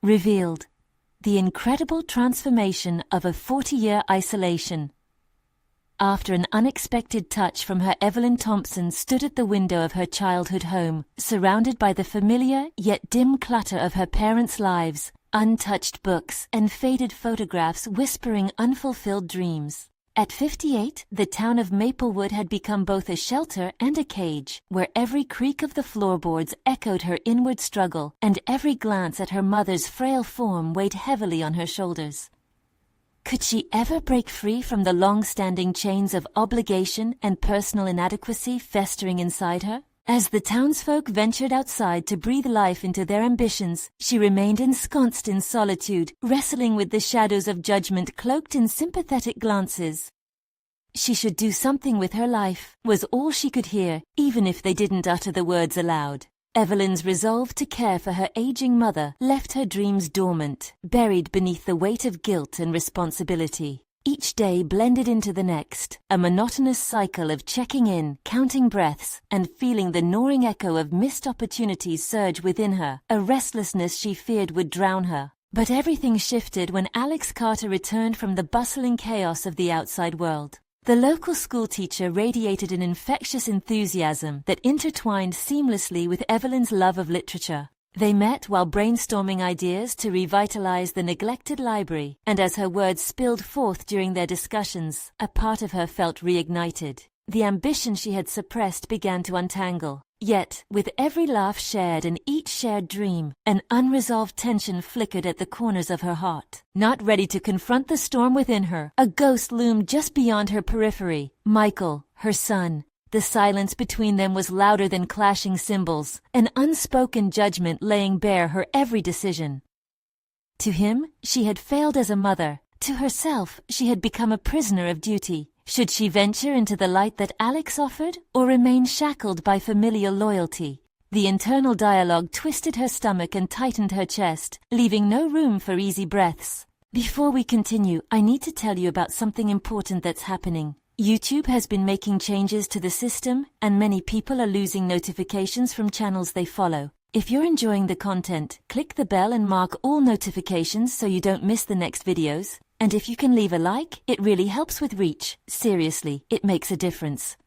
Revealed. The incredible transformation of a 40-year isolation. After an unexpected touch from her, Evelyn Thompson stood at the window of her childhood home, surrounded by the familiar yet dim clutter of her parents' lives, untouched books and faded photographs whispering unfulfilled dreams. At 58, the town of Maplewood had become both a shelter and a cage, where every creak of the floorboards echoed her inward struggle, and every glance at her mother's frail form weighed heavily on her shoulders. Could she ever break free from the long-standing chains of obligation and personal inadequacy festering inside her? As the townsfolk ventured outside to breathe life into their ambitions, she remained ensconced in solitude, wrestling with the shadows of judgment cloaked in sympathetic glances. She should do something with her life, was all she could hear, even if they didn't utter the words aloud. Evelyn's resolve to care for her aging mother left her dreams dormant, buried beneath the weight of guilt and responsibility. Each day blended into the next, a monotonous cycle of checking in, counting breaths, and feeling the gnawing echo of missed opportunities surge within her, a restlessness she feared would drown her. But everything shifted when Alex Carter returned from the bustling chaos of the outside world. The local schoolteacher radiated an infectious enthusiasm that intertwined seamlessly with Evelyn's love of literature. They met while brainstorming ideas to revitalize the neglected library, and as her words spilled forth during their discussions, a part of her felt reignited. The ambition she had suppressed began to untangle. Yet, with every laugh shared and each shared dream, an unresolved tension flickered at the corners of her heart. Not ready to confront the storm within her, a ghost loomed just beyond her periphery. Michael, her son. The silence between them was louder than clashing cymbals, an unspoken judgment laying bare her every decision. To him, she had failed as a mother. To herself, she had become a prisoner of duty. Should she venture into the light that Alex offered, or remain shackled by familial loyalty? The internal dialogue twisted her stomach and tightened her chest, leaving no room for easy breaths. Before we continue, I need to tell you about something important that's happening. YouTube has been making changes to the system, and many people are losing notifications from channels they follow. If you're enjoying the content, click the bell and mark all notifications so you don't miss the next videos. And if you can leave a like, it really helps with reach. Seriously, it makes a difference.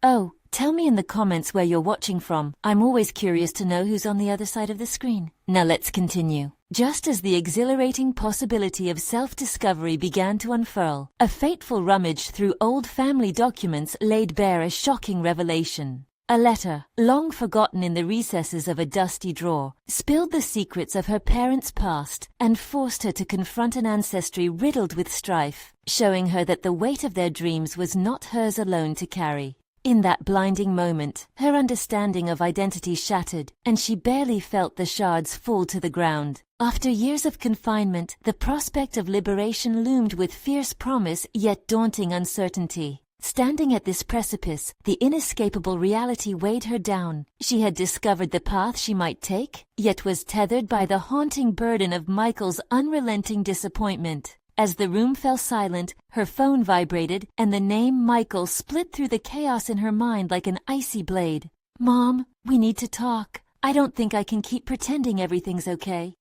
Oh, tell me in the comments where you're watching from. I'm always curious to know who's on the other side of the screen. Now let's continue. Just as the exhilarating possibility of self-discovery began to unfurl, a fateful rummage through old family documents laid bare a shocking revelation. A letter, long forgotten in the recesses of a dusty drawer, spilled the secrets of her parents' past and forced her to confront an ancestry riddled with strife, showing her that the weight of their dreams was not hers alone to carry. In that blinding moment, her understanding of identity shattered, and she barely felt the shards fall to the ground. After years of confinement, the prospect of liberation loomed with fierce promise yet daunting uncertainty. Standing at this precipice, the inescapable reality weighed her down. She had discovered the path she might take, yet was tethered by the haunting burden of Michael's unrelenting disappointment. As the room fell silent, her phone vibrated, and the name Michael split through the chaos in her mind like an icy blade. "Mom, we need to talk. I don't think I can keep pretending everything's okay."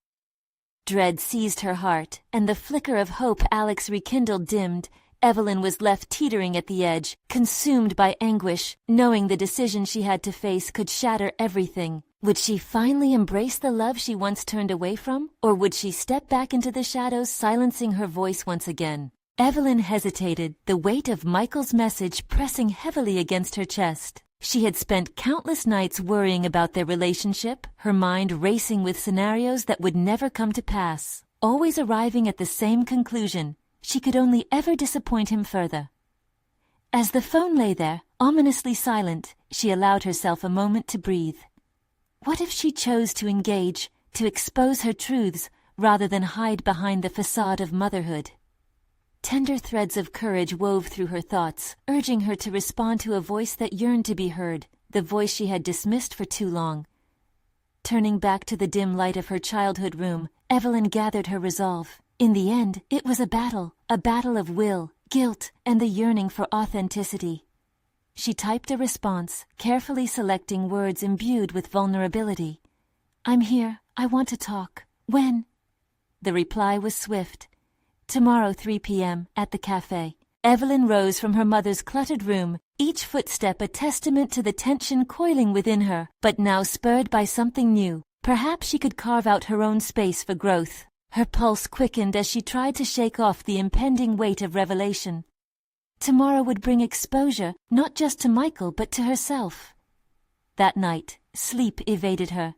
Dread seized her heart, and the flicker of hope Alex rekindled dimmed. Evelyn was left teetering at the edge, consumed by anguish, knowing the decision she had to face could shatter everything. Would she finally embrace the love she once turned away from, or would she step back into the shadows, silencing her voice once again? Evelyn hesitated, the weight of Michael's message pressing heavily against her chest. She had spent countless nights worrying about their relationship, her mind racing with scenarios that would never come to pass, always arriving at the same conclusion: she could only ever disappoint him further. As the phone lay there, ominously silent, she allowed herself a moment to breathe. What if she chose to engage, to expose her truths, rather than hide behind the facade of motherhood? Tender threads of courage wove through her thoughts, urging her to respond to a voice that yearned to be heard, the voice she had dismissed for too long. Turning back to the dim light of her childhood room, Evelyn gathered her resolve. In the end, it was a battle of will, guilt, and the yearning for authenticity. She typed a response, carefully selecting words imbued with vulnerability. "I'm here. I want to talk. When? The reply was swift. Tomorrow 3 p.m. at the cafe. Evelyn rose from her mother's cluttered room, each footstep a testament to the tension coiling within her, but now spurred by something new. Perhaps she could carve out her own space for growth. Her pulse quickened as she tried to shake off the impending weight of revelation. Tomorrow would bring exposure, not just to Michael, but to herself. That night, sleep evaded her.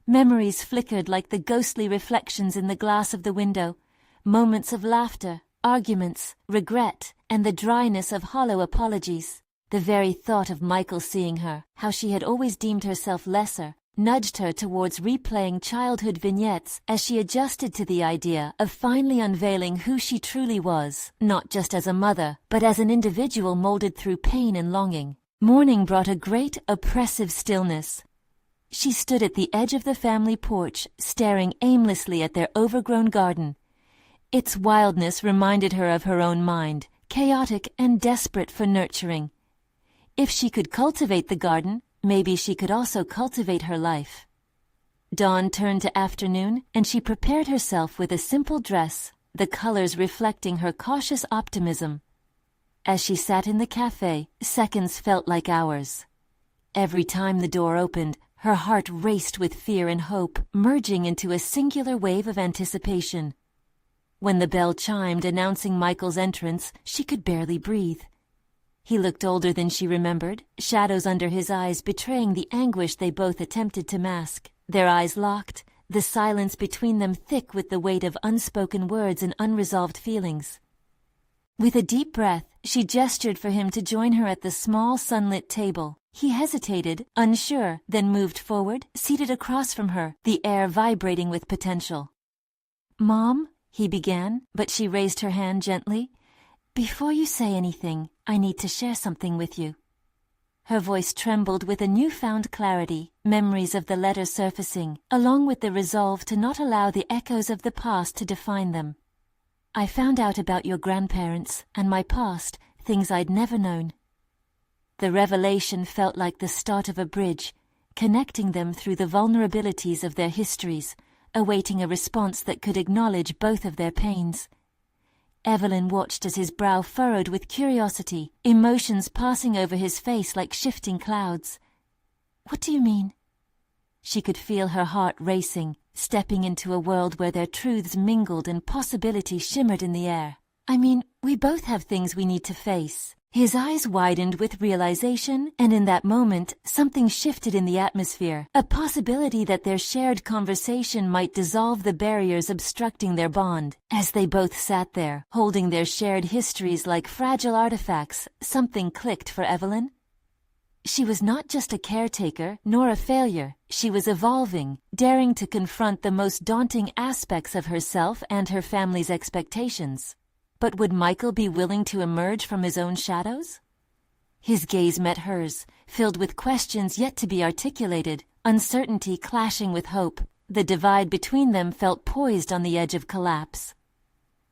Memories flickered like the ghostly reflections in the glass of the window. Moments of laughter, arguments, regret, and the dryness of hollow apologies. The very thought of Michael seeing her, how she had always deemed herself lesser, nudged her towards replaying childhood vignettes as she adjusted to the idea of finally unveiling who she truly was, not just as a mother, but as an individual molded through pain and longing. Morning brought a great, oppressive stillness. She stood at the edge of the family porch, staring aimlessly at their overgrown garden. Its wildness reminded her of her own mind, chaotic and desperate for nurturing. If she could cultivate the garden, maybe she could also cultivate her life. Dawn turned to afternoon, and she prepared herself with a simple dress, the colors reflecting her cautious optimism. As she sat in the cafe, seconds felt like hours. Every time the door opened, her heart raced with fear and hope, merging into a singular wave of anticipation. When the bell chimed announcing Michael's entrance, she could barely breathe. He looked older than she remembered, shadows under his eyes betraying the anguish they both attempted to mask. Their eyes locked, the silence between them thick with the weight of unspoken words and unresolved feelings. With a deep breath, she gestured for him to join her at the small sunlit table. He hesitated, unsure, then moved forward, seated across from her, the air vibrating with potential. "Mom," he began, but she raised her hand gently. "Before you say anything, I need to share something with you." Her voice trembled with a newfound clarity, memories of the letter surfacing, along with the resolve to not allow the echoes of the past to define them. "I found out about your grandparents and my past, things I'd never known." The revelation felt like the start of a bridge, connecting them through the vulnerabilities of their histories, awaiting a response that could acknowledge both of their pains. Evelyn watched as his brow furrowed with curiosity, emotions passing over his face like shifting clouds. "What do you mean?" She could feel her heart racing, stepping into a world where their truths mingled and possibility shimmered in the air. "I mean, we both have things we need to face." His eyes widened with realization, and in that moment, something shifted in the atmosphere, a possibility that their shared conversation might dissolve the barriers obstructing their bond. As they both sat there, holding their shared histories like fragile artifacts, something clicked for Evelyn. She was not just a caretaker, nor a failure. She was evolving, daring to confront the most daunting aspects of herself and her family's expectations. But would Michael be willing to emerge from his own shadows? His gaze met hers, filled with questions yet to be articulated, uncertainty clashing with hope. The divide between them felt poised on the edge of collapse.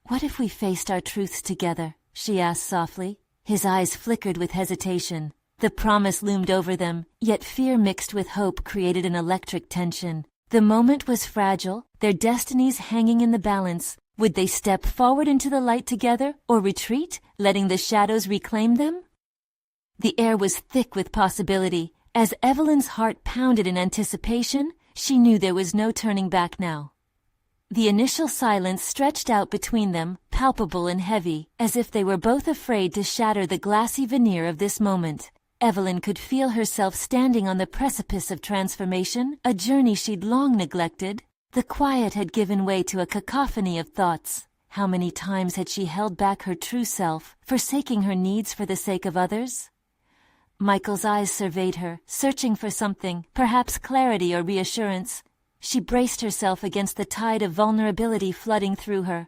"What if we faced our truths together?" she asked softly. His eyes flickered with hesitation. The promise loomed over them, yet fear mixed with hope created an electric tension. The moment was fragile, their destinies hanging in the balance. Would they step forward into the light together, or retreat, letting the shadows reclaim them? The air was thick with possibility. As Evelyn's heart pounded in anticipation, she knew there was no turning back now. The initial silence stretched out between them, palpable and heavy, as if they were both afraid to shatter the glassy veneer of this moment. Evelyn could feel herself standing on the precipice of transformation, a journey she'd long neglected. The quiet had given way to a cacophony of thoughts. How many times had she held back her true self, forsaking her needs for the sake of others? Michael's eyes surveyed her, searching for something, perhaps clarity or reassurance. She braced herself against the tide of vulnerability flooding through her.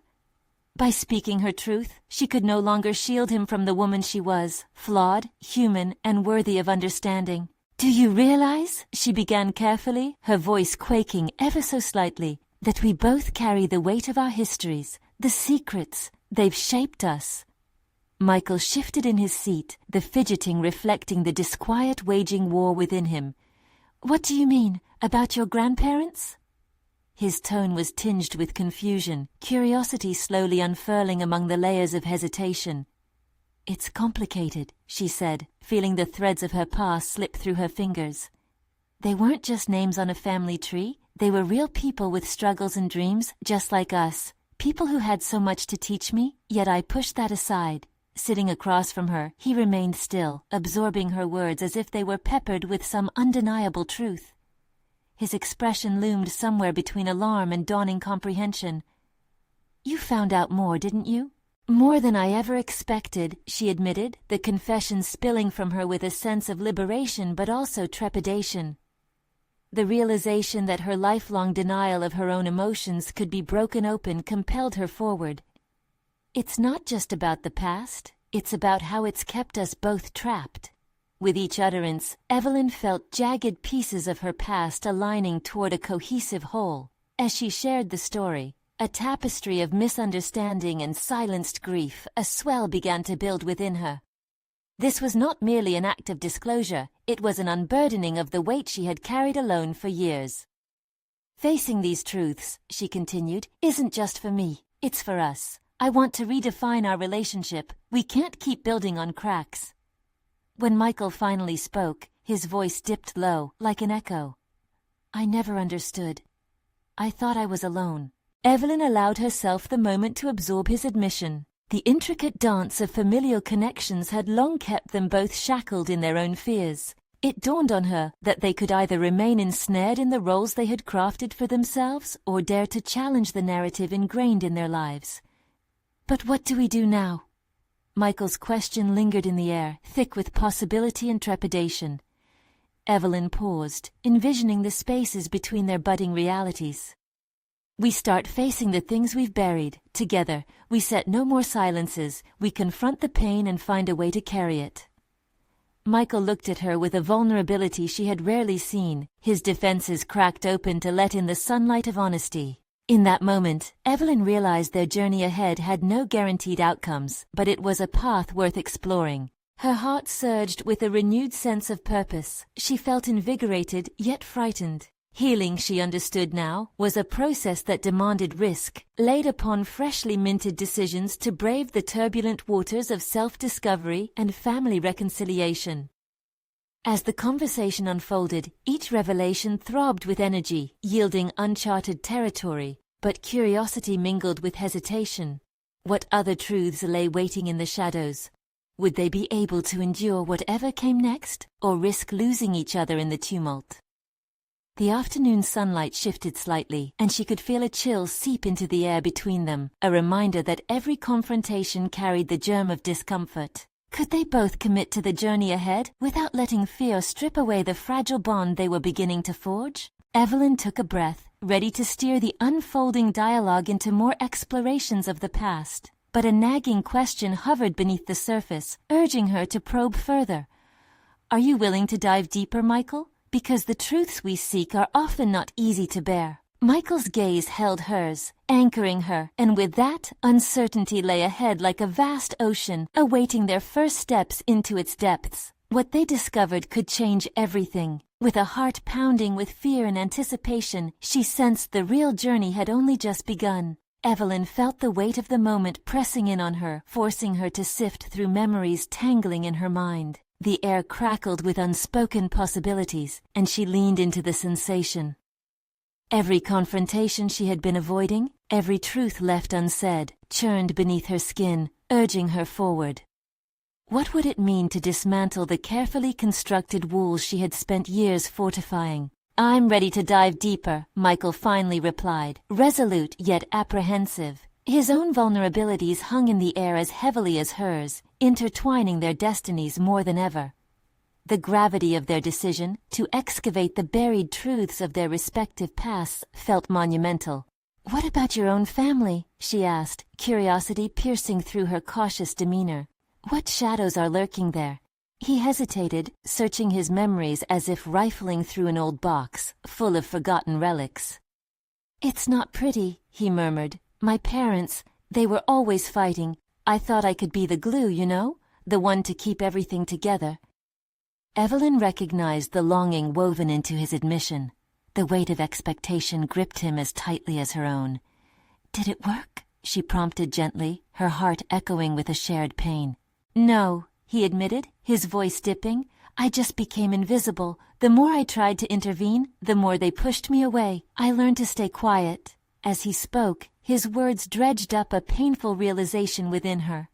By speaking her truth, she could no longer shield him from the woman she was, flawed, human, and worthy of understanding. "Do you realize," she began carefully, her voice quaking ever so slightly, "that we both carry the weight of our histories, the secrets, they've shaped us?" Michael shifted in his seat, the fidgeting reflecting the disquiet waging war within him. "What do you mean, about your grandparents?" His tone was tinged with confusion, curiosity slowly unfurling among the layers of hesitation. "It's complicated," she said, feeling the threads of her past slip through her fingers. "They weren't just names on a family tree. They were real people with struggles and dreams, just like us. People who had so much to teach me, yet I pushed that aside." Sitting across from her, he remained still, absorbing her words as if they were peppered with some undeniable truth. His expression loomed somewhere between alarm and dawning comprehension. "You found out more, didn't you?" "More than I ever expected," she admitted, the confession spilling from her with a sense of liberation but also trepidation. The realization that her lifelong denial of her own emotions could be broken open compelled her forward. "It's not just about the past, it's about how it's kept us both trapped." With each utterance, Evelyn felt jagged pieces of her past aligning toward a cohesive whole. As she shared the story, a tapestry of misunderstanding and silenced grief, a swell began to build within her. This was not merely an act of disclosure, it was an unburdening of the weight she had carried alone for years. "Facing these truths," she continued, "isn't just for me, it's for us. I want to redefine our relationship. We can't keep building on cracks." When Michael finally spoke, his voice dipped low, like an echo. "I never understood. I thought I was alone." Evelyn allowed herself the moment to absorb his admission. The intricate dance of familial connections had long kept them both shackled in their own fears. It dawned on her that they could either remain ensnared in the roles they had crafted for themselves or dare to challenge the narrative ingrained in their lives. "But what do we do now?" Michael's question lingered in the air, thick with possibility and trepidation. Evelyn paused, envisioning the spaces between their budding realities. "We start facing the things we've buried, together. We set no more silences. We confront the pain and find a way to carry it." Michael looked at her with a vulnerability she had rarely seen, his defenses cracked open to let in the sunlight of honesty. In that moment, Evelyn realized their journey ahead had no guaranteed outcomes, but it was a path worth exploring. Her heart surged with a renewed sense of purpose. She felt invigorated, yet frightened. Healing, she understood now, was a process that demanded risk, laid upon freshly minted decisions to brave the turbulent waters of self-discovery and family reconciliation. As the conversation unfolded, each revelation throbbed with energy, yielding uncharted territory, but curiosity mingled with hesitation. What other truths lay waiting in the shadows? Would they be able to endure whatever came next, or risk losing each other in the tumult? The afternoon sunlight shifted slightly, and she could feel a chill seep into the air between them, a reminder that every confrontation carried the germ of discomfort. Could they both commit to the journey ahead without letting fear strip away the fragile bond they were beginning to forge? Evelyn took a breath, ready to steer the unfolding dialogue into more explorations of the past. But a nagging question hovered beneath the surface, urging her to probe further. "Are you willing to dive deeper, Michael? Because the truths we seek are often not easy to bear." Michael's gaze held hers, anchoring her, and with that, uncertainty lay ahead like a vast ocean, awaiting their first steps into its depths. What they discovered could change everything. With a heart pounding with fear and anticipation, she sensed the real journey had only just begun. Evelyn felt the weight of the moment pressing in on her, forcing her to sift through memories tangling in her mind. The air crackled with unspoken possibilities, and she leaned into the sensation. Every confrontation she had been avoiding, every truth left unsaid, churned beneath her skin, urging her forward. What would it mean to dismantle the carefully constructed walls she had spent years fortifying? "I'm ready to dive deeper," Michael finally replied, resolute yet apprehensive. His own vulnerabilities hung in the air as heavily as hers, intertwining their destinies more than ever. The gravity of their decision to excavate the buried truths of their respective pasts felt monumental. "What about your own family?" she asked, curiosity piercing through her cautious demeanor. "What shadows are lurking there?" He hesitated, searching his memories as if rifling through an old box, full of forgotten relics. "It's not pretty," he murmured. "My parents, they were always fighting. I thought I could be the glue, you know, the one to keep everything together." Evelyn recognized the longing woven into his admission. The weight of expectation gripped him as tightly as her own. "Did it work?" she prompted gently, her heart echoing with a shared pain. "No," he admitted, his voice dipping. "I just became invisible. The more I tried to intervene, the more they pushed me away. I learned to stay quiet." As he spoke, his words dredged up a painful realization within her.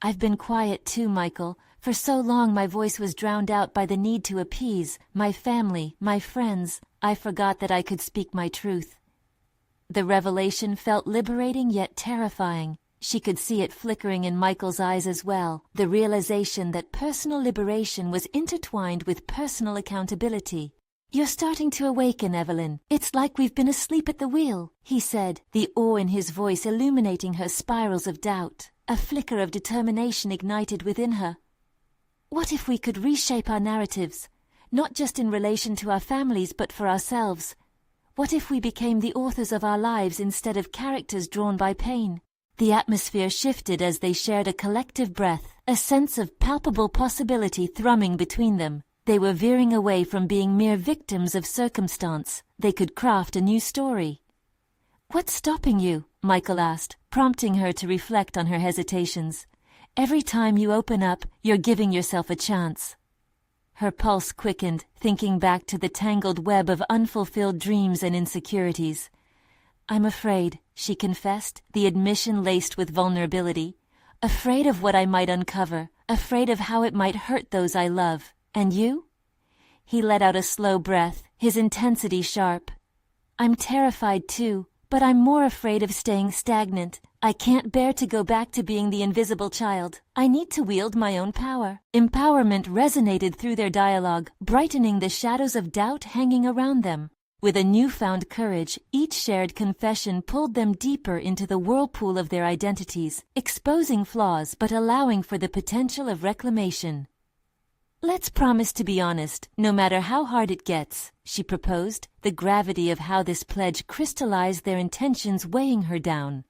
"I've been quiet too, Michael. For so long my voice was drowned out by the need to appease my family, my friends. I forgot that I could speak my truth." The revelation felt liberating yet terrifying. She could see it flickering in Michael's eyes as well, the realization that personal liberation was intertwined with personal accountability. "You're starting to awaken, Evelyn. It's like we've been asleep at the wheel," he said, the awe in his voice illuminating her spirals of doubt. A flicker of determination ignited within her. "What if we could reshape our narratives, not just in relation to our families but for ourselves? What if we became the authors of our lives instead of characters drawn by pain?" The atmosphere shifted as they shared a collective breath, a sense of palpable possibility thrumming between them. They were veering away from being mere victims of circumstance. They could craft a new story. "What's stopping you?" Michael asked, prompting her to reflect on her hesitations. "Every time you open up, you're giving yourself a chance." Her pulse quickened, thinking back to the tangled web of unfulfilled dreams and insecurities. "I'm afraid," she confessed, the admission laced with vulnerability. "Afraid of what I might uncover, afraid of how it might hurt those I love. And you?" He let out a slow breath, his intensity sharp. "I'm terrified too, but I'm more afraid of staying stagnant. I can't bear to go back to being the invisible child. I need to wield my own power." Empowerment resonated through their dialogue, brightening the shadows of doubt hanging around them. With a newfound courage, each shared confession pulled them deeper into the whirlpool of their identities, exposing flaws but allowing for the potential of reclamation. "Let's promise to be honest, no matter how hard it gets," she proposed, the gravity of how this pledge crystallized their intentions weighing her down.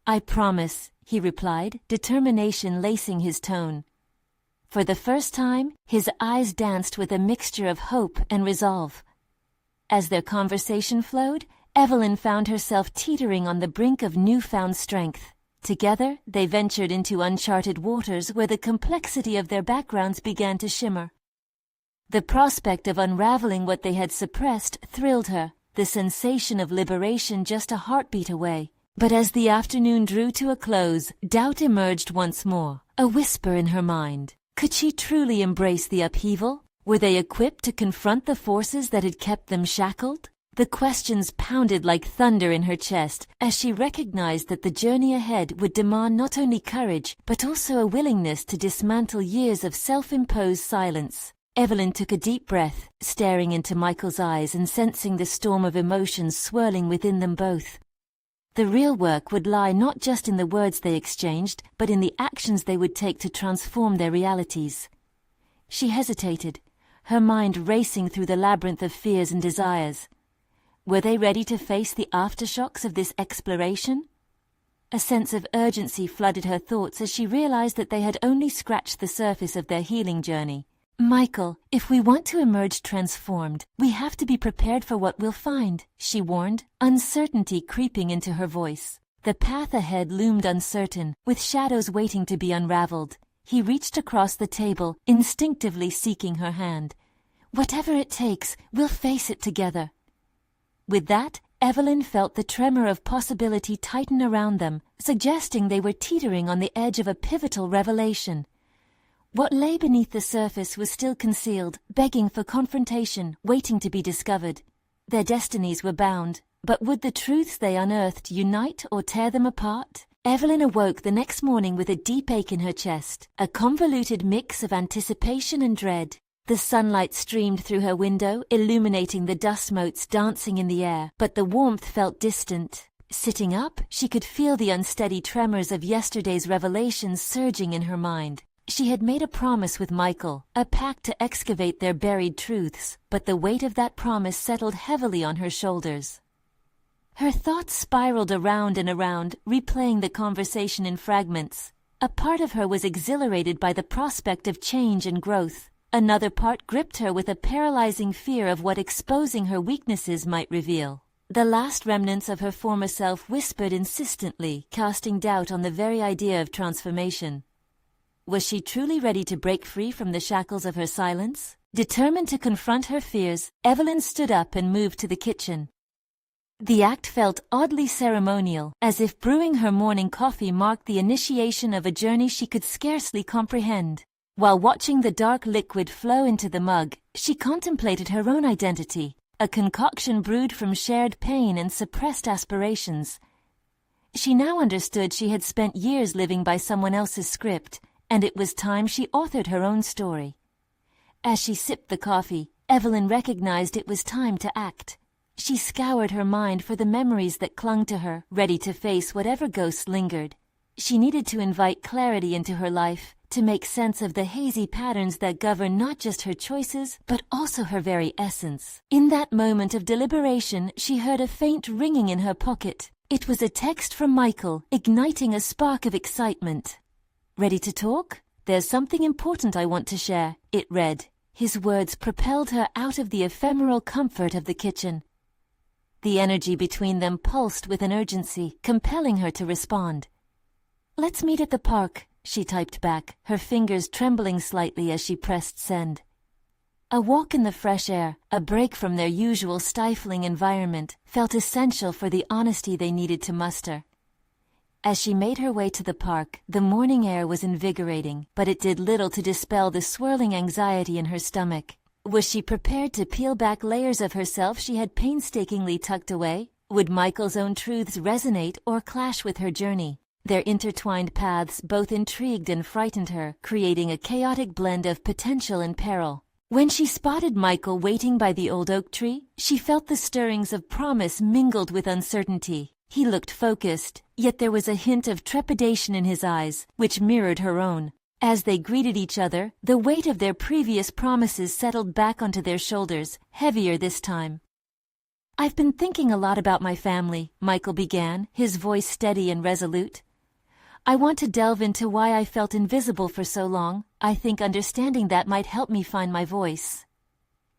"I promise," he replied, determination lacing his tone. For the first time, his eyes danced with a mixture of hope and resolve. As their conversation flowed, Evelyn found herself teetering on the brink of newfound strength. Together, they ventured into uncharted waters where the complexity of their backgrounds began to shimmer. The prospect of unraveling what they had suppressed thrilled her, the sensation of liberation just a heartbeat away. But as the afternoon drew to a close, doubt emerged once more, a whisper in her mind. Could she truly embrace the upheaval? Were they equipped to confront the forces that had kept them shackled? The questions pounded like thunder in her chest as she recognized that the journey ahead would demand not only courage, but also a willingness to dismantle years of self-imposed silence. Evelyn took a deep breath, staring into Michael's eyes and sensing the storm of emotions swirling within them both. The real work would lie not just in the words they exchanged, but in the actions they would take to transform their realities. She hesitated, her mind racing through the labyrinth of fears and desires. Were they ready to face the aftershocks of this exploration? A sense of urgency flooded her thoughts as she realized that they had only scratched the surface of their healing journey. "Michael, if we want to emerge transformed, we have to be prepared for what we'll find," she warned, uncertainty creeping into her voice. The path ahead loomed uncertain, with shadows waiting to be unraveled. He reached across the table, instinctively seeking her hand. "Whatever it takes, we'll face it together." With that, Evelyn felt the tremor of possibility tighten around them, suggesting they were teetering on the edge of a pivotal revelation. What lay beneath the surface was still concealed, begging for confrontation, waiting to be discovered. Their destinies were bound, but would the truths they unearthed unite or tear them apart? Evelyn awoke the next morning with a deep ache in her chest, a convoluted mix of anticipation and dread. The sunlight streamed through her window, illuminating the dust motes dancing in the air, but the warmth felt distant. Sitting up, she could feel the unsteady tremors of yesterday's revelations surging in her mind. She had made a promise with Michael, a pact to excavate their buried truths, but the weight of that promise settled heavily on her shoulders. Her thoughts spiraled around and around, replaying the conversation in fragments. A part of her was exhilarated by the prospect of change and growth, Another part gripped her with a paralyzing fear of what exposing her weaknesses might reveal. The last remnants of her former self whispered insistently, casting doubt on the very idea of transformation. Was she truly ready to break free from the shackles of her silence? Determined to confront her fears, Evelyn stood up and moved to the kitchen. The act felt oddly ceremonial, as if brewing her morning coffee marked the initiation of a journey she could scarcely comprehend. While watching the dark liquid flow into the mug, she contemplated her own identity, a concoction brewed from shared pain and suppressed aspirations. She now understood she had spent years living by someone else's script, and it was time she authored her own story. As she sipped the coffee, Evelyn recognized it was time to act. She scoured her mind for the memories that clung to her, ready to face whatever ghosts lingered. She needed to invite clarity into her life, to make sense of the hazy patterns that govern not just her choices, but also her very essence. In that moment of deliberation, she heard a faint ringing in her pocket. It was a text from Michael, igniting a spark of excitement. "Ready to talk? There's something important I want to share," it read. His words propelled her out of the ephemeral comfort of the kitchen. The energy between them pulsed with an urgency, compelling her to respond. "Let's meet at the park," she typed back, her fingers trembling slightly as she pressed send. A walk in the fresh air, a break from their usual stifling environment, felt essential for the honesty they needed to muster. As she made her way to the park, the morning air was invigorating, but it did little to dispel the swirling anxiety in her stomach. Was she prepared to peel back layers of herself she had painstakingly tucked away? Would Michael's own truths resonate or clash with her journey? Their intertwined paths both intrigued and frightened her, creating a chaotic blend of potential and peril. When she spotted Michael waiting by the old oak tree, she felt the stirrings of promise mingled with uncertainty. He looked focused, yet there was a hint of trepidation in his eyes, which mirrored her own. As they greeted each other, the weight of their previous promises settled back onto their shoulders, heavier this time. "I've been thinking a lot about my family," Michael began, his voice steady and resolute. "I want to delve into why I felt invisible for so long. I think understanding that might help me find my voice."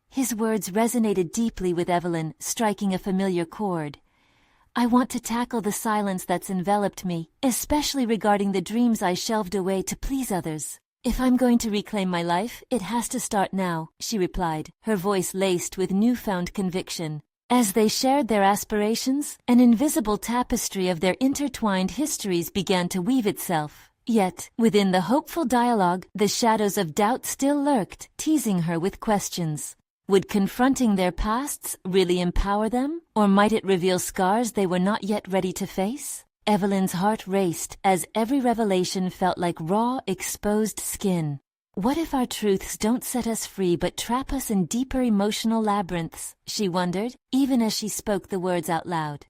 His words resonated deeply with Evelyn, striking a familiar chord. "I want to tackle the silence that's enveloped me, especially regarding the dreams I shelved away to please others. If I'm going to reclaim my life, it has to start now," she replied, her voice laced with newfound conviction. As they shared their aspirations, an invisible tapestry of their intertwined histories began to weave itself. Yet, within the hopeful dialogue, the shadows of doubt still lurked, teasing her with questions. Would confronting their pasts really empower them, or might it reveal scars they were not yet ready to face? Evelyn's heart raced as every revelation felt like raw, exposed skin. What if our truths don't set us free but trap us in deeper emotional labyrinths, she wondered, even as she spoke the words out loud.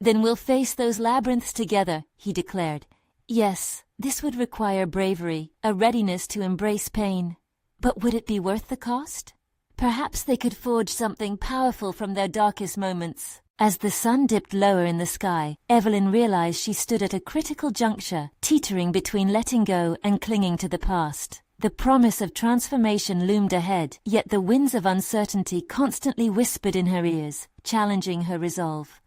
"Then we'll face those labyrinths together," he declared. Yes, this would require bravery, a readiness to embrace pain. But would it be worth the cost? Perhaps they could forge something powerful from their darkest moments. As the sun dipped lower in the sky, Evelyn realized she stood at a critical juncture, teetering between letting go and clinging to the past. The promise of transformation loomed ahead, yet the winds of uncertainty constantly whispered in her ears, challenging her resolve.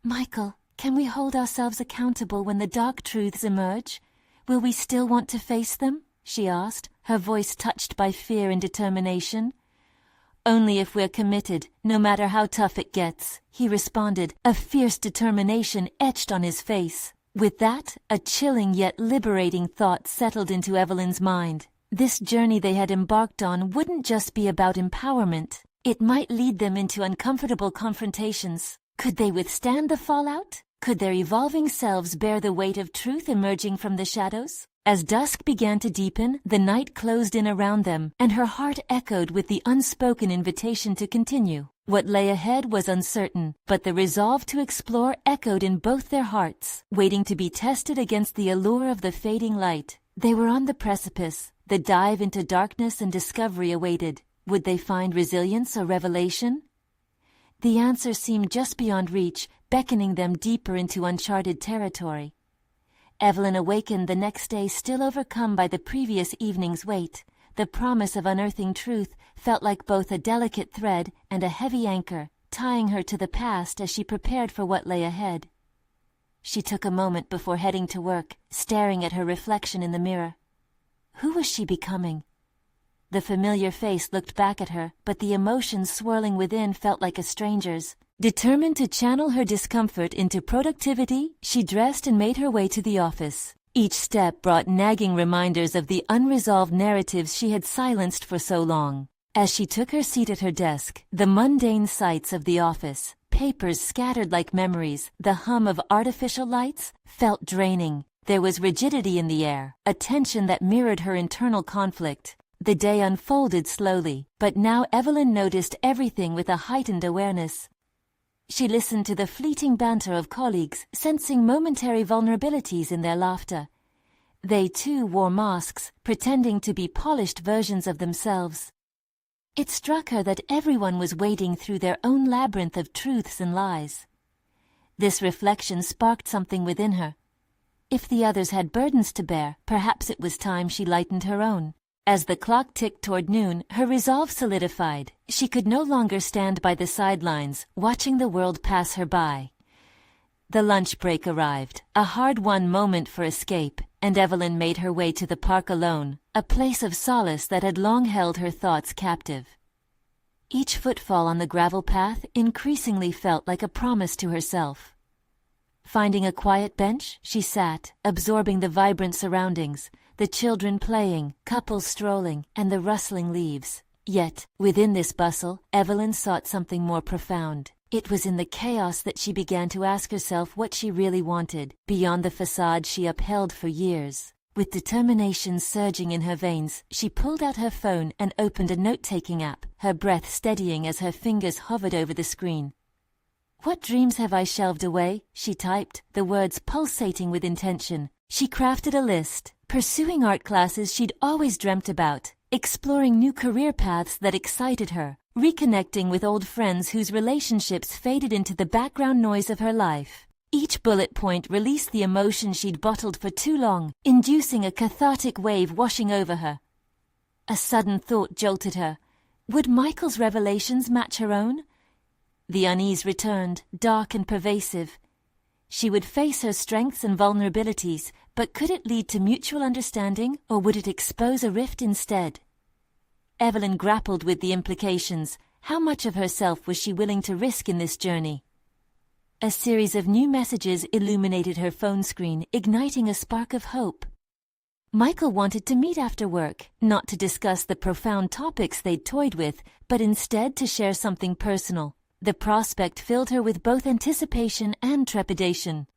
"Michael, can we hold ourselves accountable when the dark truths emerge? Will we still want to face them?" she asked, her voice touched by fear and determination. "Only if we're committed, no matter how tough it gets," he responded, a fierce determination etched on his face. With that, a chilling yet liberating thought settled into Evelyn's mind. This journey they had embarked on wouldn't just be about empowerment. It might lead them into uncomfortable confrontations. Could they withstand the fallout? Could their evolving selves bear the weight of truth emerging from the shadows? As dusk began to deepen, the night closed in around them, and her heart echoed with the unspoken invitation to continue. What lay ahead was uncertain, but the resolve to explore echoed in both their hearts, waiting to be tested against the allure of the fading light. They were on the precipice. The dive into darkness and discovery awaited. Would they find resilience or revelation? The answer seemed just beyond reach, beckoning them deeper into uncharted territory. Evelyn awakened the next day still overcome by the previous evening's weight, the promise of unearthing truth felt like both a delicate thread and a heavy anchor, tying her to the past as she prepared for what lay ahead. She took a moment before heading to work, staring at her reflection in the mirror. Who was she becoming? The familiar face looked back at her, but the emotions swirling within felt like a stranger's. Determined to channel her discomfort into productivity, she dressed and made her way to the office. Each step brought nagging reminders of the unresolved narratives she had silenced for so long. As she took her seat at her desk, the mundane sights of the office, papers scattered like memories, the hum of artificial lights, felt draining. There was rigidity in the air, a tension that mirrored her internal conflict. The day unfolded slowly, but now Evelyn noticed everything with a heightened awareness. She listened to the fleeting banter of colleagues, sensing momentary vulnerabilities in their laughter. They too wore masks, pretending to be polished versions of themselves. It struck her that everyone was wading through their own labyrinth of truths and lies. This reflection sparked something within her. If the others had burdens to bear, perhaps it was time she lightened her own. As the clock ticked toward noon, her resolve solidified. She could no longer stand by the sidelines, watching the world pass her by. The lunch break arrived, a hard-won moment for escape, and Evelyn made her way to the park alone, a place of solace that had long held her thoughts captive. Each footfall on the gravel path increasingly felt like a promise to herself. Finding a quiet bench, she sat, absorbing the vibrant surroundings, the children playing, couples strolling, and the rustling leaves. Yet, within this bustle, Evelyn sought something more profound. It was in the chaos that she began to ask herself what she really wanted, beyond the facade she upheld for years. With determination surging in her veins, she pulled out her phone and opened a note-taking app, her breath steadying as her fingers hovered over the screen. "What dreams have I shelved away?" she typed, the words pulsating with intention. She crafted a list, pursuing art classes she'd always dreamt about, exploring new career paths that excited her, reconnecting with old friends whose relationships faded into the background noise of her life. Each bullet point released the emotion she'd bottled for too long, inducing a cathartic wave washing over her. A sudden thought jolted her. Would Michael's revelations match her own? The unease returned, dark and pervasive. She would face her strengths and vulnerabilities, but could it lead to mutual understanding, or would it expose a rift instead? Evelyn grappled with the implications. How much of herself was she willing to risk in this journey? A series of new messages illuminated her phone screen, igniting a spark of hope. Michael wanted to meet after work, not to discuss the profound topics they'd toyed with, but instead to share something personal. The prospect filled her with both anticipation and trepidation.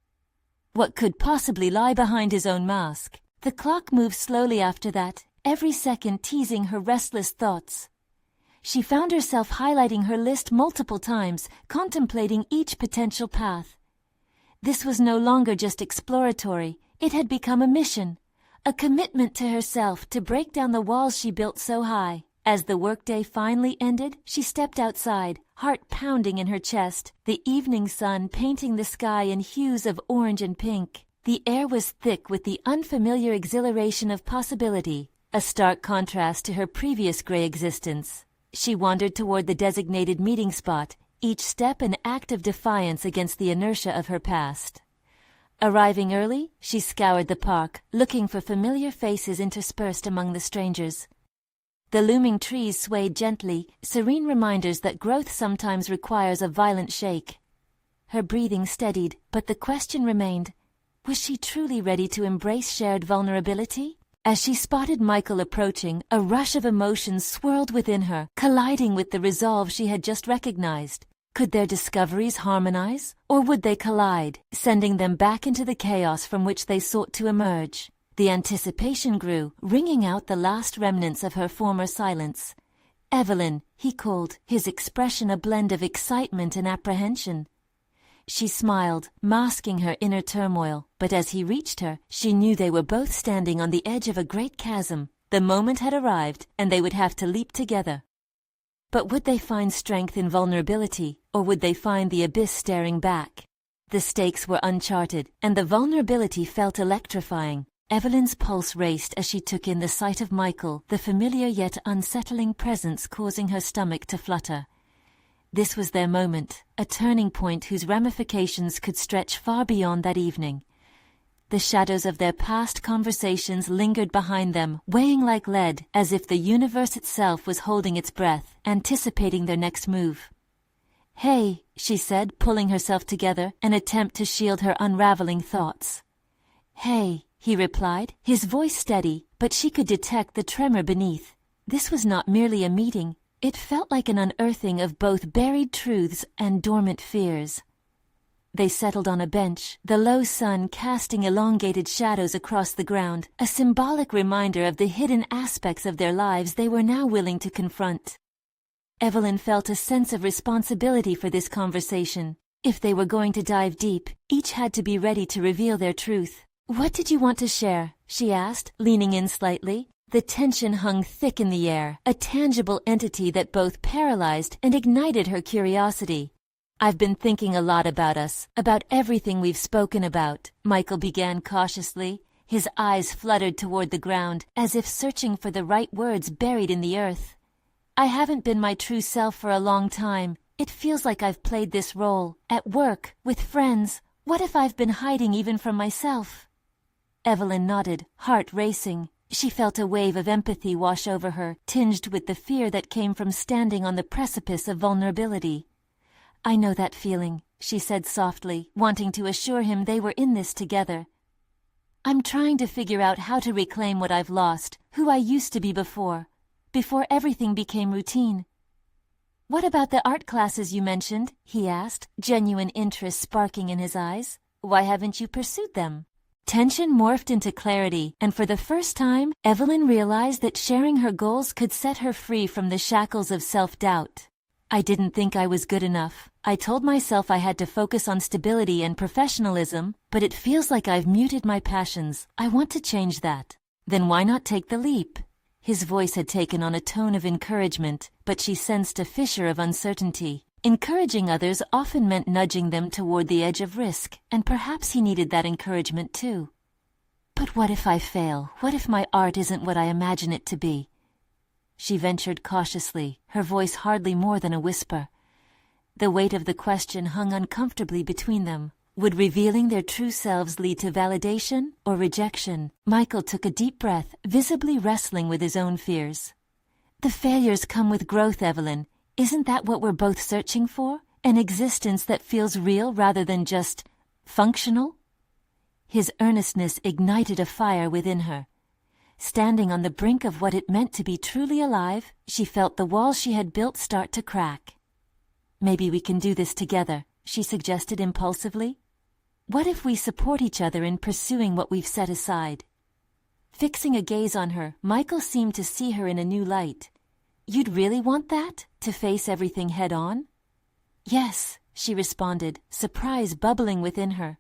What could possibly lie behind his own mask? The clock moved slowly after that, every second teasing her restless thoughts. She found herself highlighting her list multiple times, contemplating each potential path. This was no longer just exploratory, it had become a mission, a commitment to herself to break down the walls she built so high. As the workday finally ended, she stepped outside, heart pounding in her chest, the evening sun painting the sky in hues of orange and pink. The air was thick with the unfamiliar exhilaration of possibility, a stark contrast to her previous gray existence. She wandered toward the designated meeting spot, each step an act of defiance against the inertia of her past. Arriving early, she scoured the park, looking for familiar faces interspersed among the strangers. The looming trees swayed gently, serene reminders that growth sometimes requires a violent shake. Her breathing steadied, but the question remained, was she truly ready to embrace shared vulnerability? As she spotted Michael approaching, a rush of emotions swirled within her, colliding with the resolve she had just recognized. Could their discoveries harmonize, or would they collide, sending them back into the chaos from which they sought to emerge? The anticipation grew, wringing out the last remnants of her former silence. "Evelyn," he called, his expression a blend of excitement and apprehension. She smiled, masking her inner turmoil, but as he reached her, she knew they were both standing on the edge of a great chasm. The moment had arrived, and they would have to leap together. But would they find strength in vulnerability, or would they find the abyss staring back? The stakes were uncharted, and the vulnerability felt electrifying. Evelyn's pulse raced as she took in the sight of Michael, the familiar yet unsettling presence causing her stomach to flutter. This was their moment, a turning point whose ramifications could stretch far beyond that evening. The shadows of their past conversations lingered behind them, weighing like lead, as if the universe itself was holding its breath, anticipating their next move. "Hey," she said, pulling herself together, an attempt to shield her unraveling thoughts. "Hey," he replied, his voice steady, but she could detect the tremor beneath. This was not merely a meeting. It felt like an unearthing of both buried truths and dormant fears. They settled on a bench, the low sun casting elongated shadows across the ground, a symbolic reminder of the hidden aspects of their lives they were now willing to confront. Evelyn felt a sense of responsibility for this conversation. If they were going to dive deep, each had to be ready to reveal their truth. "What did you want to share?" she asked, leaning in slightly. The tension hung thick in the air, a tangible entity that both paralyzed and ignited her curiosity. "I've been thinking a lot about us, about everything we've spoken about," Michael began cautiously. His eyes fluttered toward the ground, as if searching for the right words buried in the earth. "I haven't been my true self for a long time. It feels like I've played this role, at work, with friends. What if I've been hiding even from myself?" Evelyn nodded, heart racing. She felt a wave of empathy wash over her, tinged with the fear that came from standing on the precipice of vulnerability. "I know that feeling," she said softly, wanting to assure him they were in this together. "I'm trying to figure out how to reclaim what I've lost, who I used to be before everything became routine." "What about the art classes you mentioned?" he asked, genuine interest sparking in his eyes. "Why haven't you pursued them?" Tension morphed into clarity, and for the first time, Evelyn realized that sharing her goals could set her free from the shackles of self-doubt. "I didn't think I was good enough. I told myself I had to focus on stability and professionalism, but it feels like I've muted my passions. I want to change that." "Then why not take the leap?" His voice had taken on a tone of encouragement, but she sensed a fissure of uncertainty. Encouraging others often meant nudging them toward the edge of risk, and perhaps he needed that encouragement too. "But what if I fail? What if my art isn't what I imagine it to be?" She ventured cautiously, her voice hardly more than a whisper. The weight of the question hung uncomfortably between them. Would revealing their true selves lead to validation or rejection? Michael took a deep breath, visibly wrestling with his own fears. "The failures come with growth, Evelyn. Isn't that what we're both searching for? An existence that feels real rather than just functional?" His earnestness ignited a fire within her. Standing on the brink of what it meant to be truly alive, she felt the walls she had built start to crack. "Maybe we can do this together," she suggested impulsively. "What if we support each other in pursuing what we've set aside?" Fixing a gaze on her, Michael seemed to see her in a new light. "You'd really want that? To face everything head on?" "Yes," she responded, surprise bubbling within her.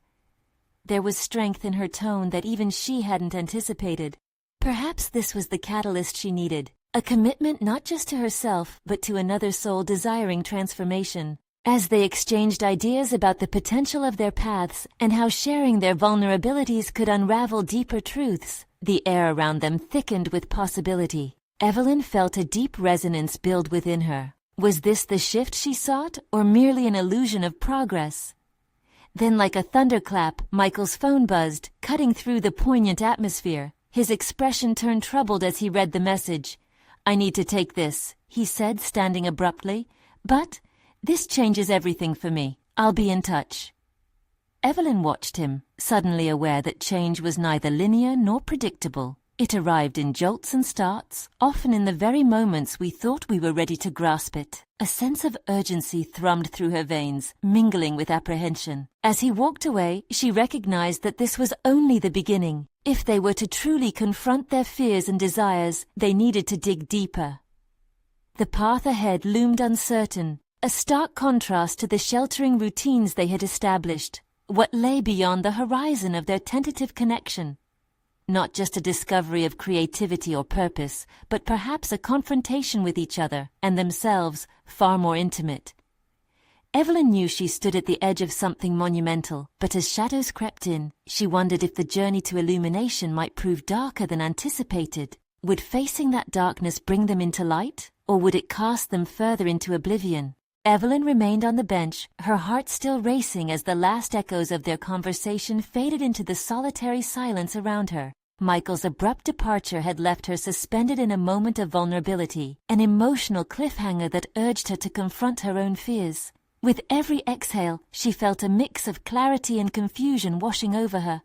There was strength in her tone that even she hadn't anticipated. Perhaps this was the catalyst she needed, a commitment not just to herself, but to another soul desiring transformation. As they exchanged ideas about the potential of their paths and how sharing their vulnerabilities could unravel deeper truths, the air around them thickened with possibility. Evelyn felt a deep resonance build within her. Was this the shift she sought, or merely an illusion of progress? Then, like a thunderclap, Michael's phone buzzed, cutting through the poignant atmosphere. His expression turned troubled as he read the message. "I need to take this," he said, standing abruptly. "But this changes everything for me. I'll be in touch." Evelyn watched him, suddenly aware that change was neither linear nor predictable. It arrived in jolts and starts, often in the very moments we thought we were ready to grasp it. A sense of urgency thrummed through her veins, mingling with apprehension. As he walked away, she recognized that this was only the beginning. If they were to truly confront their fears and desires, they needed to dig deeper. The path ahead loomed uncertain, a stark contrast to the sheltering routines they had established. What lay beyond the horizon of their tentative connection? Not just a discovery of creativity or purpose, but perhaps a confrontation with each other and themselves, far more intimate. Evelyn knew she stood at the edge of something monumental, but as shadows crept in, she wondered if the journey to illumination might prove darker than anticipated. Would facing that darkness bring them into light, or would it cast them further into oblivion? Evelyn remained on the bench, her heart still racing as the last echoes of their conversation faded into the solitary silence around her. Michael's abrupt departure had left her suspended in a moment of vulnerability, an emotional cliffhanger that urged her to confront her own fears. With every exhale, she felt a mix of clarity and confusion washing over her.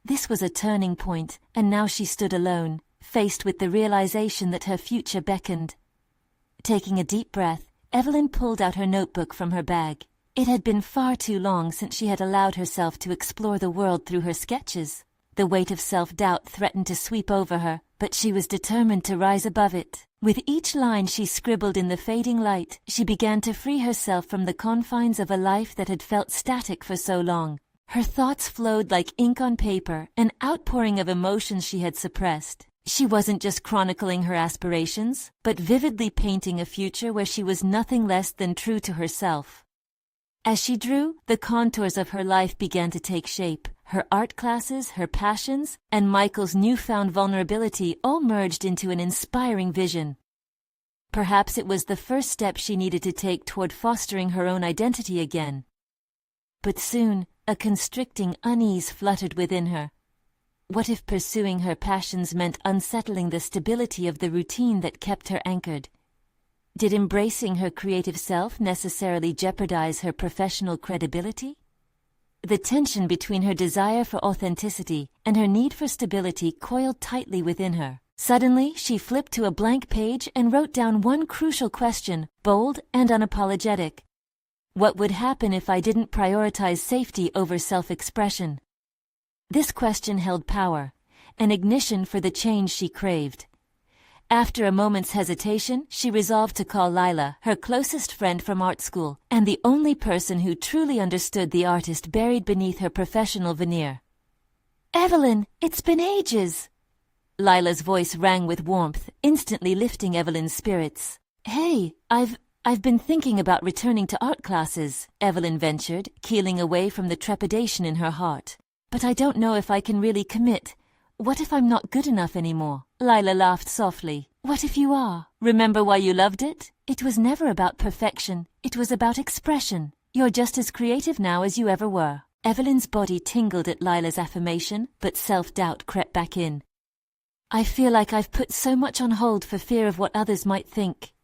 This was a turning point, and now she stood alone, faced with the realization that her future beckoned. Taking a deep breath, Evelyn pulled out her notebook from her bag. It had been far too long since she had allowed herself to explore the world through her sketches. The weight of self-doubt threatened to sweep over her, but she was determined to rise above it. With each line she scribbled in the fading light, she began to free herself from the confines of a life that had felt static for so long. Her thoughts flowed like ink on paper, an outpouring of emotions she had suppressed. She wasn't just chronicling her aspirations, but vividly painting a future where she was nothing less than true to herself. As she drew, the contours of her life began to take shape. Her art classes, her passions, and Michael's newfound vulnerability all merged into an inspiring vision. Perhaps it was the first step she needed to take toward fostering her own identity again. But soon, a constricting unease fluttered within her. What if pursuing her passions meant unsettling the stability of the routine that kept her anchored? Did embracing her creative self necessarily jeopardize her professional credibility? The tension between her desire for authenticity and her need for stability coiled tightly within her. Suddenly, she flipped to a blank page and wrote down one crucial question, bold and unapologetic. What would happen if I didn't prioritize safety over self-expression? This question held power, an ignition for the change she craved. After a moment's hesitation, she resolved to call Lila, her closest friend from art school, and the only person who truly understood the artist buried beneath her professional veneer. "Evelyn, it's been ages!" Lila's voice rang with warmth, instantly lifting Evelyn's spirits. "Hey, I've been thinking about returning to art classes," Evelyn ventured, keeling away from the trepidation in her heart. "But I don't know if I can really commit. What if I'm not good enough anymore?" Lila laughed softly. "What if you are? Remember why you loved it? It was never about perfection. It was about expression. You're just as creative now as you ever were." Evelyn's body tingled at Lila's affirmation, but self-doubt crept back in. "I feel like I've put so much on hold for fear of what others might think."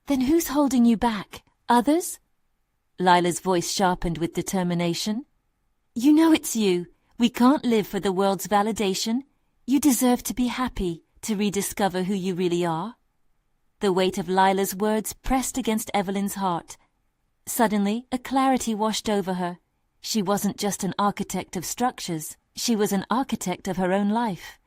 "Then who's holding you back? Others?" Lila's voice sharpened with determination. "You know it's you. We can't live for the world's validation. You deserve to be happy, to rediscover who you really are." The weight of Lila's words pressed against Evelyn's heart. Suddenly, a clarity washed over her. She wasn't just an architect of structures. She was an architect of her own life.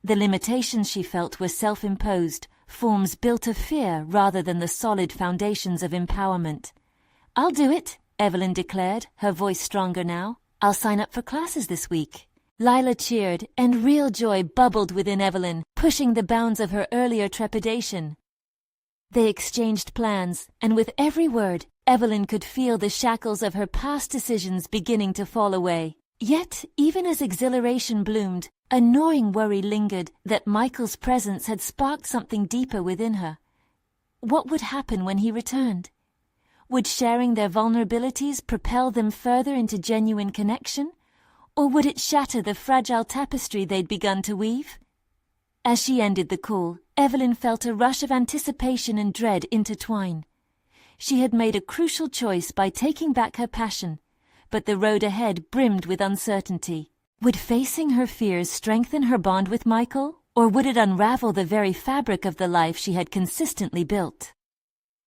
The limitations she felt were self-imposed, forms built of fear rather than the solid foundations of empowerment. "I'll do it," Evelyn declared, her voice stronger now. "I'll sign up for classes this week." Lila cheered, and real joy bubbled within Evelyn, pushing the bounds of her earlier trepidation. They exchanged plans, and with every word, Evelyn could feel the shackles of her past decisions beginning to fall away. Yet, even as exhilaration bloomed, a gnawing worry lingered that Michael's presence had sparked something deeper within her. What would happen when he returned? Would sharing their vulnerabilities propel them further into genuine connection? Or would it shatter the fragile tapestry they'd begun to weave? As she ended the call, Evelyn felt a rush of anticipation and dread intertwine. She had made a crucial choice by taking back her passion, but the road ahead brimmed with uncertainty. Would facing her fears strengthen her bond with Michael, or would it unravel the very fabric of the life she had consistently built?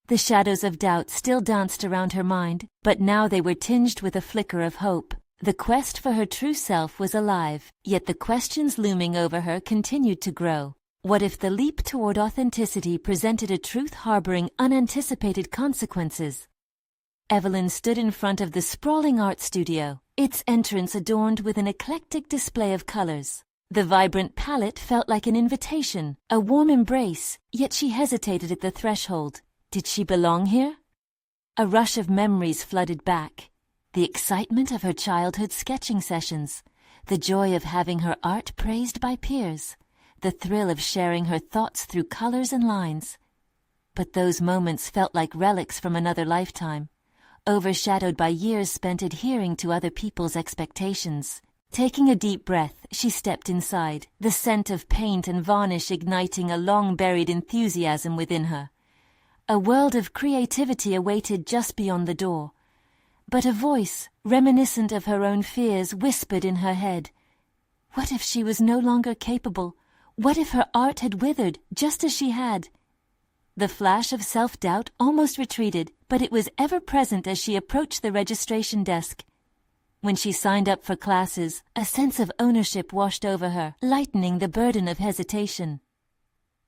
The shadows of doubt still danced around her mind, but now they were tinged with a flicker of hope. The quest for her true self was alive, yet the questions looming over her continued to grow. What if the leap toward authenticity presented a truth harboring unanticipated consequences? Evelyn stood in front of the sprawling art studio, its entrance adorned with an eclectic display of colors. The vibrant palette felt like an invitation, a warm embrace, yet she hesitated at the threshold. Did she belong here? A rush of memories flooded back. The excitement of her childhood sketching sessions, the joy of having her art praised by peers, the thrill of sharing her thoughts through colors and lines. But those moments felt like relics from another lifetime, overshadowed by years spent adhering to other people's expectations. Taking a deep breath, she stepped inside, the scent of paint and varnish igniting a long-buried enthusiasm within her. A world of creativity awaited just beyond the door. But a voice, reminiscent of her own fears, whispered in her head. What if she was no longer capable? What if her art had withered, just as she had? The flash of self-doubt almost retreated, but it was ever present as she approached the registration desk. When she signed up for classes, a sense of ownership washed over her, lightening the burden of hesitation.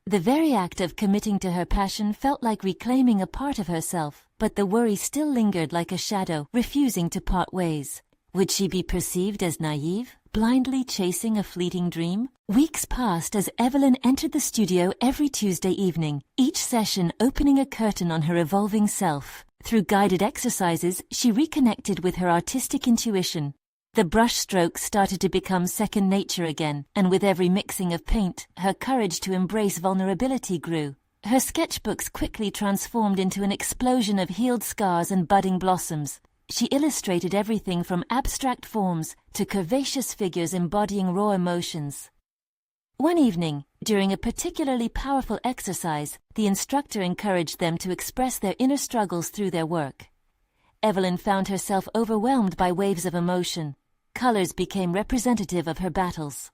The very act of committing to her passion felt like reclaiming a part of herself, but the worry still lingered like a shadow, refusing to part ways. Would she be perceived as naive, blindly chasing a fleeting dream? Weeks passed as Evelyn entered the studio every Tuesday evening, each session opening a curtain on her evolving self. Through guided exercises, she reconnected with her artistic intuition. The brush strokes started to become second nature again, and with every mixing of paint, her courage to embrace vulnerability grew. Her sketchbooks quickly transformed into an explosion of healed scars and budding blossoms. She illustrated everything from abstract forms to curvaceous figures embodying raw emotions. One evening, during a particularly powerful exercise, the instructor encouraged them to express their inner struggles through their work. Evelyn found herself overwhelmed by waves of emotion. Colors became representative of her battles.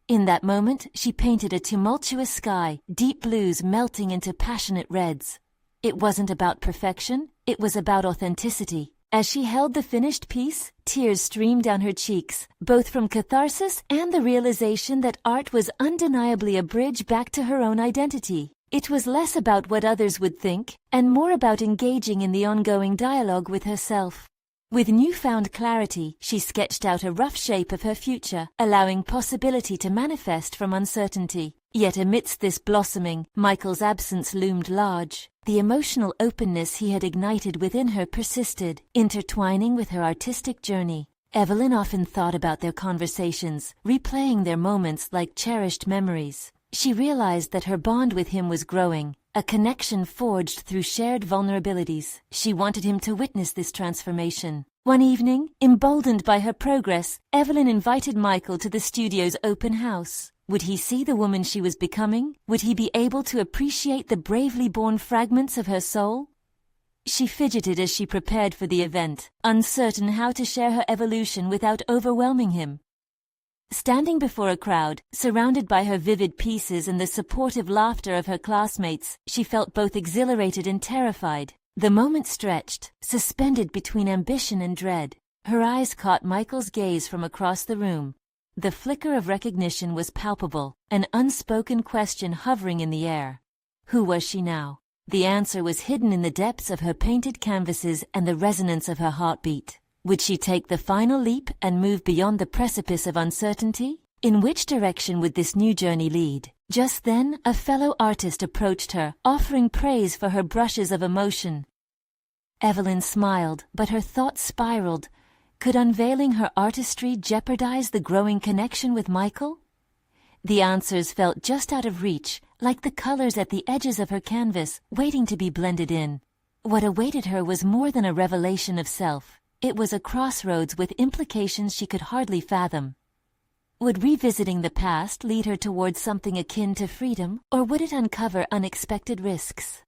In that moment, she painted a tumultuous sky, deep blues melting into passionate reds. It wasn't about perfection, it was about authenticity. As she held the finished piece, tears streamed down her cheeks, both from catharsis and the realization that art was undeniably a bridge back to her own identity. It was less about what others would think, and more about engaging in the ongoing dialogue with herself. With newfound clarity, she sketched out a rough shape of her future, allowing possibility to manifest from uncertainty. Yet amidst this blossoming, Michael's absence loomed large. The emotional openness he had ignited within her persisted, intertwining with her artistic journey. Evelyn often thought about their conversations, replaying their moments like cherished memories. She realized that her bond with him was growing, a connection forged through shared vulnerabilities. She wanted him to witness this transformation. One evening, emboldened by her progress, Evelyn invited Michael to the studio's open house. Would he see the woman she was becoming? Would he be able to appreciate the bravely born fragments of her soul? She fidgeted as she prepared for the event, uncertain how to share her evolution without overwhelming him. Standing before a crowd, surrounded by her vivid pieces and the supportive laughter of her classmates, she felt both exhilarated and terrified. The moment stretched, suspended between ambition and dread. Her eyes caught Michael's gaze from across the room. The flicker of recognition was palpable, an unspoken question hovering in the air. Who was she now? The answer was hidden in the depths of her painted canvases and the resonance of her heartbeat. Would she take the final leap and move beyond the precipice of uncertainty? In which direction would this new journey lead? Just then, a fellow artist approached her, offering praise for her brushes of emotion. Evelyn smiled, but her thoughts spiraled. Could unveiling her artistry jeopardize the growing connection with Michael? The answers felt just out of reach, like the colors at the edges of her canvas, waiting to be blended in. What awaited her was more than a revelation of self. It was a crossroads with implications she could hardly fathom. Would revisiting the past lead her towards something akin to freedom, or would it uncover unexpected risks?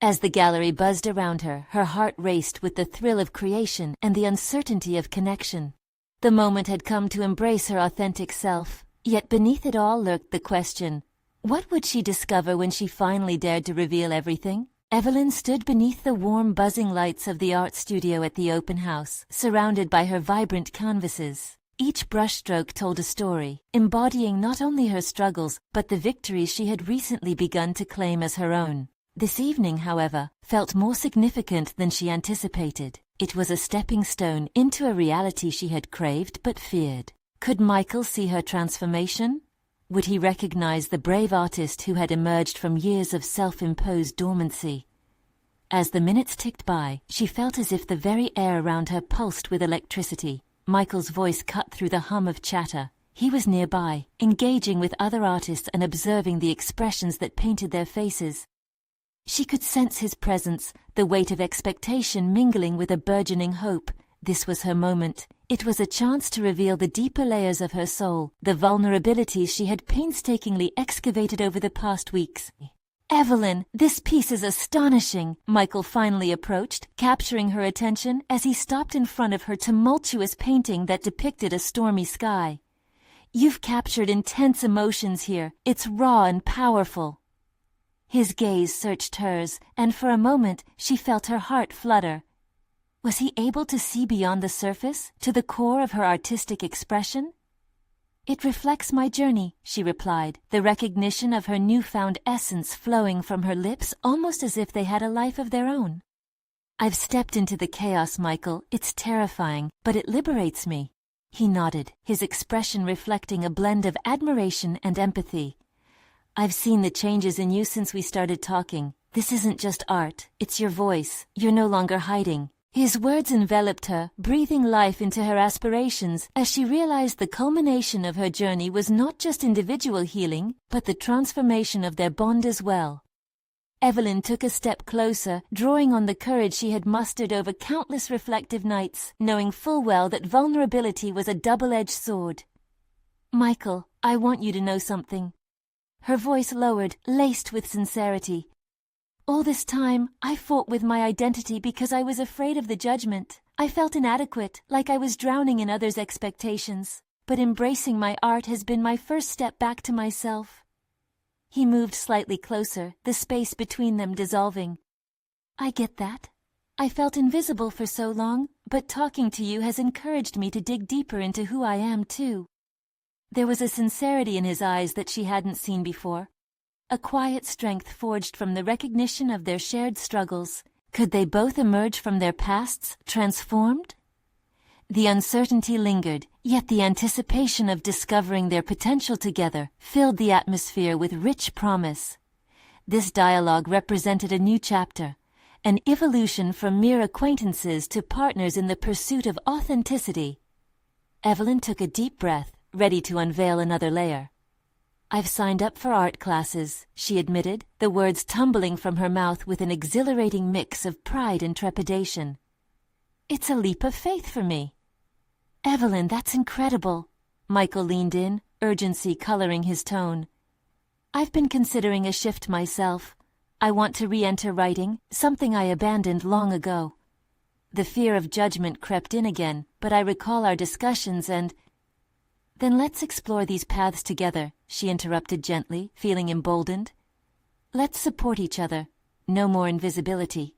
As the gallery buzzed around her, her heart raced with the thrill of creation and the uncertainty of connection. The moment had come to embrace her authentic self, yet beneath it all lurked the question, what would she discover when she finally dared to reveal everything? Evelyn stood beneath the warm, buzzing lights of the art studio at the open house, surrounded by her vibrant canvases. Each brushstroke told a story, embodying not only her struggles, but the victories she had recently begun to claim as her own. This evening, however, felt more significant than she anticipated. It was a stepping stone into a reality she had craved but feared. Could Michael see her transformation? Would he recognize the brave artist who had emerged from years of self-imposed dormancy? As the minutes ticked by, she felt as if the very air around her pulsed with electricity. Michael's voice cut through the hum of chatter. He was nearby, engaging with other artists and observing the expressions that painted their faces. She could sense his presence, the weight of expectation mingling with a burgeoning hope. This was her moment. It was a chance to reveal the deeper layers of her soul, the vulnerabilities she had painstakingly excavated over the past weeks. "Evelyn, this piece is astonishing," Michael finally approached, capturing her attention as he stopped in front of her tumultuous painting that depicted a stormy sky. "You've captured intense emotions here. It's raw and powerful." His gaze searched hers, and for a moment she felt her heart flutter. Was he able to see beyond the surface, to the core of her artistic expression? "It reflects my journey," she replied, the recognition of her newfound essence flowing from her lips almost as if they had a life of their own. "I've stepped into the chaos, Michael. It's terrifying, but it liberates me." He nodded, his expression reflecting a blend of admiration and empathy. "I've seen the changes in you since we started talking. This isn't just art, it's your voice. You're no longer hiding." His words enveloped her, breathing life into her aspirations as she realized the culmination of her journey was not just individual healing, but the transformation of their bond as well. Evelyn took a step closer, drawing on the courage she had mustered over countless reflective nights, knowing full well that vulnerability was a double-edged sword. "Michael, I want you to know something." Her voice lowered, laced with sincerity. "All this time, I fought with my identity because I was afraid of the judgment. I felt inadequate, like I was drowning in others' expectations. But embracing my art has been my first step back to myself." He moved slightly closer, the space between them dissolving. "I get that. I felt invisible for so long, but talking to you has encouraged me to dig deeper into who I am, too." There was a sincerity in his eyes that she hadn't seen before. A quiet strength forged from the recognition of their shared struggles. Could they both emerge from their pasts, transformed? The uncertainty lingered, yet the anticipation of discovering their potential together filled the atmosphere with rich promise. This dialogue represented a new chapter, an evolution from mere acquaintances to partners in the pursuit of authenticity. Evelyn took a deep breath, ready to unveil another layer. "I've signed up for art classes," she admitted, the words tumbling from her mouth with an exhilarating mix of pride and trepidation. "It's a leap of faith for me." "Evelyn, that's incredible." Michael leaned in, urgency coloring his tone. "I've been considering a shift myself. I want to re-enter writing, something I abandoned long ago." The fear of judgment crept in again, but I recall our discussions and— "Then let's explore these paths together," she interrupted gently, feeling emboldened. "Let's support each other. No more invisibility."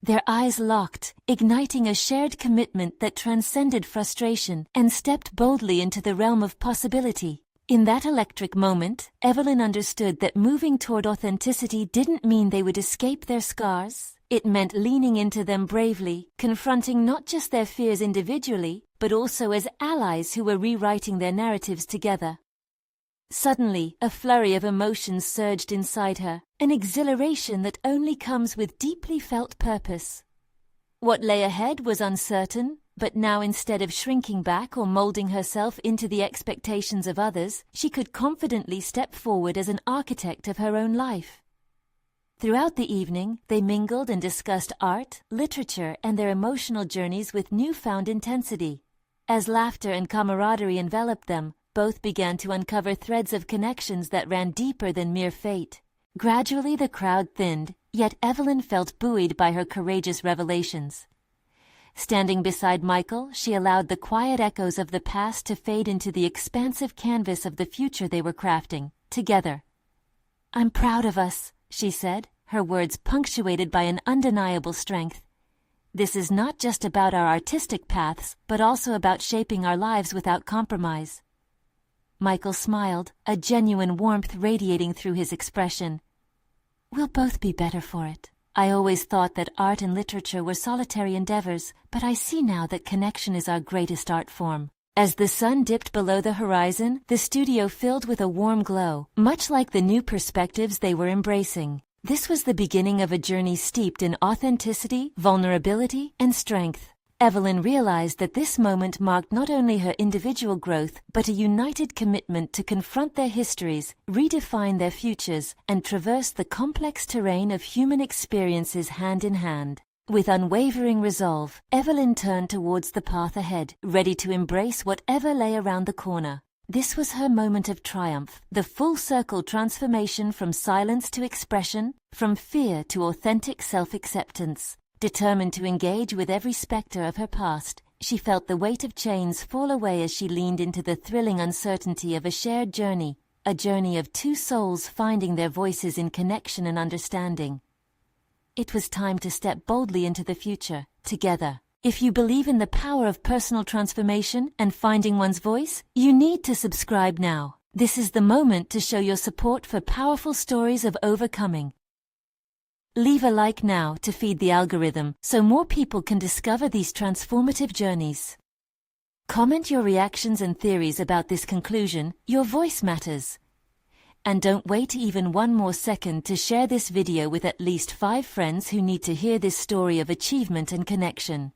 Their eyes locked, igniting a shared commitment that transcended frustration and stepped boldly into the realm of possibility. In that electric moment, Evelyn understood that moving toward authenticity didn't mean they would escape their scars. It meant leaning into them bravely, confronting not just their fears individually, but also as allies who were rewriting their narratives together. Suddenly, a flurry of emotions surged inside her, an exhilaration that only comes with deeply felt purpose. What lay ahead was uncertain, but now instead of shrinking back or molding herself into the expectations of others, she could confidently step forward as an architect of her own life. Throughout the evening, they mingled and discussed art, literature, and their emotional journeys with newfound intensity. As laughter and camaraderie enveloped them, both began to uncover threads of connections that ran deeper than mere fate. Gradually the crowd thinned, yet Evelyn felt buoyed by her courageous revelations. Standing beside Michael, she allowed the quiet echoes of the past to fade into the expansive canvas of the future they were crafting, together. "I'm proud of us," she said, her words punctuated by an undeniable strength. "This is not just about our artistic paths, but also about shaping our lives without compromise." Michael smiled, a genuine warmth radiating through his expression. "We'll both be better for it. I always thought that art and literature were solitary endeavors, but I see now that connection is our greatest art form." As the sun dipped below the horizon, the studio filled with a warm glow, much like the new perspectives they were embracing. This was the beginning of a journey steeped in authenticity, vulnerability, and strength. Evelyn realized that this moment marked not only her individual growth, but a united commitment to confront their histories, redefine their futures, and traverse the complex terrain of human experiences hand in hand. With unwavering resolve, Evelyn turned towards the path ahead, ready to embrace whatever lay around the corner. This was her moment of triumph, the full-circle transformation from silence to expression, from fear to authentic self-acceptance. Determined to engage with every specter of her past, she felt the weight of chains fall away as she leaned into the thrilling uncertainty of a shared journey, a journey of two souls finding their voices in connection and understanding. It was time to step boldly into the future, together. If you believe in the power of personal transformation and finding one's voice, you need to subscribe now. This is the moment to show your support for powerful stories of overcoming. Leave a like now to feed the algorithm so more people can discover these transformative journeys. Comment your reactions and theories about this conclusion. Your voice matters. And don't wait even one more second to share this video with at least 5 friends who need to hear this story of achievement and connection.